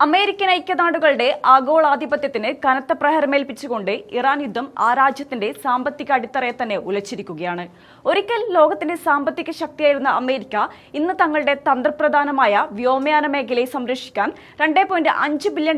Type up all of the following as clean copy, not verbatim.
American ഐക്യനാടുകളുടെ ആഗോളാധിപത്യത്തിന് കനത്ത പ്രഹരമേൽപ്പിച്ചുകൊണ്ട് Iran യുദ്ധം ആ രാജ്യത്തിന്റെ സാമ്പത്തിക അടിത്തറയെ തന്നെ ഉലച്ചിരിക്കുകയാണ്. ഒരിക്കൽ ലോകത്തിന്റെ സാമ്പത്തിക ശക്തിയായിരുന്ന അമേരിക്ക ഇന്ന് തങ്ങളുടെ തന്ത്രപ്രധാനമായ വ്യോമയാന മേഖലയെ സംരക്ഷിക്കാൻ $2.5 ബില്യൺ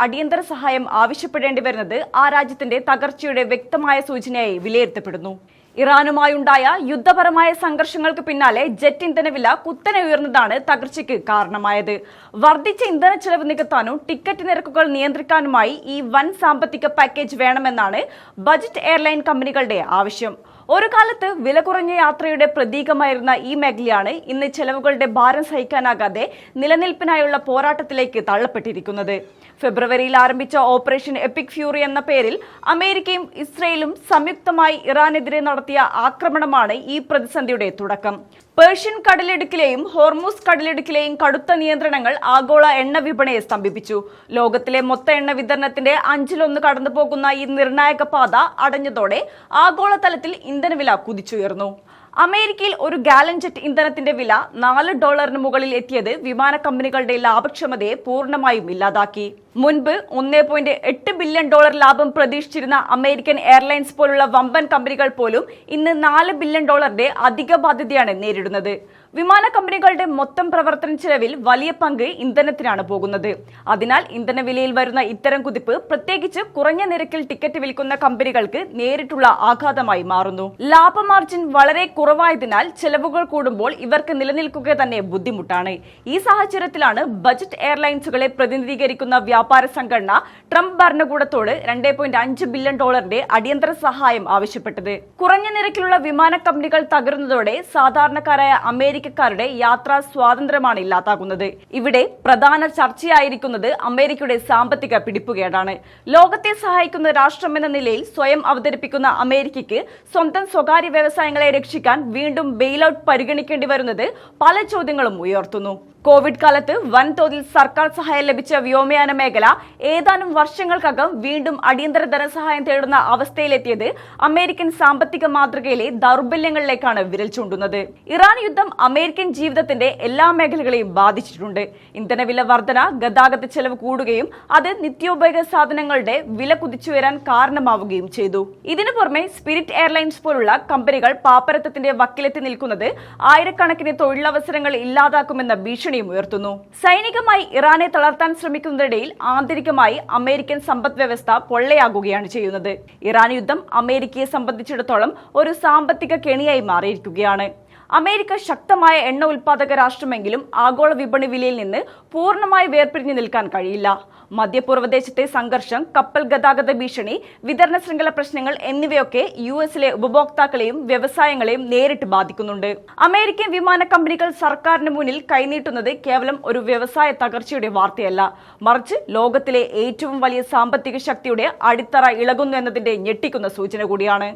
അടിയന്തര സഹായം ആവശ്യപ്പെടേണ്ടി വരുന്നത് ആ രാജ്യത്തിന്റെ തകർച്ചയുടെ വ്യക്തമായ സൂചനയായി വിലയിരുത്തപ്പെടുന്നു. ഇറാനുമായുണ്ടായ യുദ്ധപരമായ സംഘർഷങ്ങൾക്ക് പിന്നാലെ ജെറ്റ് ഇന്ധനവില കുത്തനെ ഉയർന്നതാണ് തകർച്ചയ്ക്ക് കാരണമായത്. വർദ്ധിച്ച ഇന്ധന ചെലവ് നികത്താനും ടിക്കറ്റ് നിരക്കുകൾ നിയന്ത്രിക്കാനുമായി ഈ വൻ സാമ്പത്തിക പാക്കേജ് വേണമെന്നാണ് ബജറ്റ് എയർലൈൻ കമ്പനികളുടെ ആവശ്യം. ഒരു കാലത്ത് വില കുറഞ്ഞ യാത്രയുടെ പ്രതീകമായിരുന്ന ഈ മേഖലയാണ് ഇന്ന് ചെലവുകളുടെ ഭാരം സഹിക്കാനാകാതെ നിലനിൽപ്പിനായുള്ള പോരാട്ടത്തിലേക്ക് തള്ളപ്പെട്ടിരിക്കുന്നത്. ഫെബ്രുവരിയിൽ ആരംഭിച്ച ഓപ്പറേഷൻ എപ്പിക് ഫ്യൂറി എന്ന പേരിൽ അമേരിക്കയും ഇസ്രയേലും സംയുക്തമായി ഇറാനെതിരെ നടത്തിയ ആക്രമണമാണ് ഈ പ്രതിസന്ധിയുടെ തുടക്കം. പേർഷ്യൻ കടലിടുക്കിലെയും ഹോർമൂസ് കടലിടുക്കിലെയും കടുത്ത നിയന്ത്രണങ്ങൾ ആഗോള എണ്ണ വിപണിയെ സ്തംഭിപ്പിച്ചു. ലോകത്തിലെ മൊത്ത എണ്ണ വിതരണത്തിന്റെ 1/5 കടന്നുപോകുന്ന ഈ നിർണായക പാത അടഞ്ഞതോടെ ആഗോളതലത്തിൽ ഇന്ധനവില കുതിച്ചുയർന്നു. അമേരിക്കയിൽ ഒരു ഗാലൻ ജെറ്റ് ഇന്ധനത്തിന്റെ വില $4 മുകളിൽ എത്തിയത് വിമാന കമ്പനികളുടെ ലാഭക്ഷമതയെ പൂർണ്ണമായും ഇല്ലാതാക്കി. മുൻപ് $1.8 ബില്യൺ ലാഭം പ്രതീക്ഷിച്ചിരുന്ന അമേരിക്കൻ എയർലൈൻസ് പോലുള്ള വമ്പൻ കമ്പനികൾ പോലും ഇന്ന് $4 ബില്യൺ അധിക ബാധ്യതയാണ് നേരിടുന്നത്. വിമാന കമ്പനികളുടെ മൊത്തം പ്രവർത്തന ചെലവിൽ വലിയ പങ്ക് ഇന്ധനത്തിനാണ് പോകുന്നത്. അതിനാൽ ഇന്ധനവിലയിൽ വരുന്ന ഇത്തരം കുതിപ്പ് പ്രത്യേകിച്ച് കുറഞ്ഞ നിരക്കിൽ ടിക്കറ്റ് വിൽക്കുന്ന കമ്പനികൾക്ക് നേരിട്ടുള്ള ആഘാതമായി മാറുന്നു. ലാഭ മാർജിൻ വളരെ കുറവായതിനാൽ ചെലവുകൾ കൂടുമ്പോൾ ഇവർക്ക് നിലനിൽക്കുക തന്നെ ബുദ്ധിമുട്ടാണ്. ഈ സാഹചര്യത്തിലാണ് ബജറ്റ് എയർലൈൻസുകളെ പ്രതിനിധീകരിക്കുന്ന വ്യാപാര സംഘടന ട്രംപ് ഭരണകൂടത്തോട് $2.5 ബില്യൺ അടിയന്തര സഹായം ആവശ്യപ്പെട്ടത്. കുറഞ്ഞ നിരക്കിലുള്ള വിമാന കമ്പനികൾ തകരുന്നതോടെ സാധാരണക്കാരായ അമേരിക്കക്കാരുടെ യാത്രാ സ്വാതന്ത്ര്യമാണ് ഇല്ലാതാകുന്നത്. ഇവിടെ പ്രധാന ചർച്ചയായിരിക്കുന്നത് അമേരിക്കയുടെ സാമ്പത്തിക പിടിപ്പുകേടാണ്. ലോകത്തെ സഹായിക്കുന്ന രാഷ്ട്രമെന്ന നിലയിൽ സ്വയം അവതരിപ്പിക്കുന്ന അമേരിക്കയ്ക്ക് സ്വന്തം സ്വകാര്യ വ്യവസായങ്ങളെ രക്ഷിക്കാൻ വീണ്ടും ബെയിലൌട്ട് പരിഗണിക്കേണ്ടി വരുന്നത് പല ചോദ്യങ്ങളും ഉയർത്തുന്നു. കോവിഡ് കാലത്ത് വൻതോതിൽ സർക്കാർ സഹായം ലഭിച്ച വ്യോമയാന മേഖല ഏതാനും വർഷങ്ങൾക്കകം വീണ്ടും അടിയന്തര ധനസഹായം തേടുന്ന അവസ്ഥയിലെത്തിയത് അമേരിക്കൻ സാമ്പത്തിക മാതൃകയിലെ ദൗർബല്യങ്ങളിലേക്കാണ് വിരൽ ചൂണ്ടുന്നത്. ഇറാൻ യുദ്ധം അമേരിക്കൻ ജീവിതത്തിന്റെ എല്ലാ മേഖലകളെയും ബാധിച്ചിട്ടുണ്ട്. ഇന്ധനവില വർധന, ഗതാഗത ചെലവ് കൂടുകയും അത് നിത്യോപയോഗ സാധനങ്ങളുടെ വില കുതിച്ചുയരാൻ കാരണമാവുകയും ചെയ്തു. ഇതിനു പുറമെ സ്പിരിറ്റ് എയർലൈൻസ് പോലുള്ള കമ്പനികൾ പാപ്പരത്വത്തിന്റെ വക്കിലെത്തി നിൽക്കുന്നത് ആയിരക്കണക്കിന് തൊഴിലവസരങ്ങൾ ഇല്ലാതാക്കുമെന്ന ഭീഷണി ഉയർത്തുന്നു. സൈനികമായി ഇറാനെ തളർത്താൻ ശ്രമിക്കുന്നതിനിടയിൽ ആന്തരികമായി അമേരിക്കൻ സമ്പദ് വ്യവസ്ഥ പൊള്ളയാകുകയാണ് ചെയ്യുന്നത്. ഇറാൻ യുദ്ധം അമേരിക്കയെ സംബന്ധിച്ചിടത്തോളം ഒരു സാമ്പത്തിക കെണിയായി മാറിയിരിക്കുകയാണ്. അമേരിക്ക ശക്തമായ എണ്ണ ഉൽപാദക രാഷ്ട്രമെങ്കിലും ആഗോള വിപണി വിലയിൽ നിന്ന് പൂർണ്ണമായി വേർപിരിഞ്ഞു നിൽക്കാൻ കഴിയില്ല. മധ്യപൂർവ്വദേശത്തെ സംഘർഷം, കപ്പൽ ഗതാഗത ഭീഷണി, വിതരണ ശൃംഖല പ്രശ്നങ്ങൾ എന്നിവയൊക്കെ യുഎസിലെ ഉപഭോക്താക്കളെയും വ്യവസായങ്ങളെയും നേരിട്ട് ബാധിക്കുന്നുണ്ട്. അമേരിക്കൻ വിമാന കമ്പനികൾ സർക്കാരിന് മുന്നിൽ കൈനീട്ടുന്നത് കേവലം ഒരു വ്യവസായ തകർച്ചയുടെ വാർത്തയല്ല, മറിച്ച് ലോകത്തിലെ ഏറ്റവും വലിയ സാമ്പത്തിക ശക്തിയുടെ അടിത്തറ ഇളകുന്നു എന്നതിന്റെ ഞെട്ടിക്കുന്ന സൂചന കൂടിയാണ്.